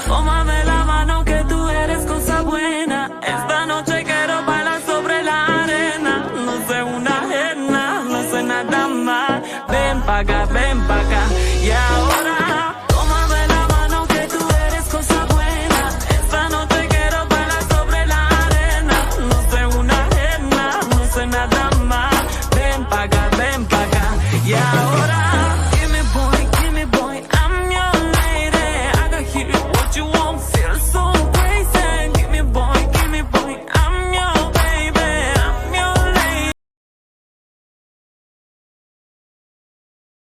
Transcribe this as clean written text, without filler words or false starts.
Tómame la mano que tú eres cosa buena. Esta noche quiero bailar sobre la arena. No soy una ajena, no soy nada más. Ven pa' acá, ven pa' acá. Y ahora, tómame la mano que tú eres cosa buena. Esta noche quiero bailar sobre la arena. No soy una ajena, no soy nada más. Ven pa' acá, ven pa' acá. Y ahora, give me boy, I'm your lady. I got here what you want, feel so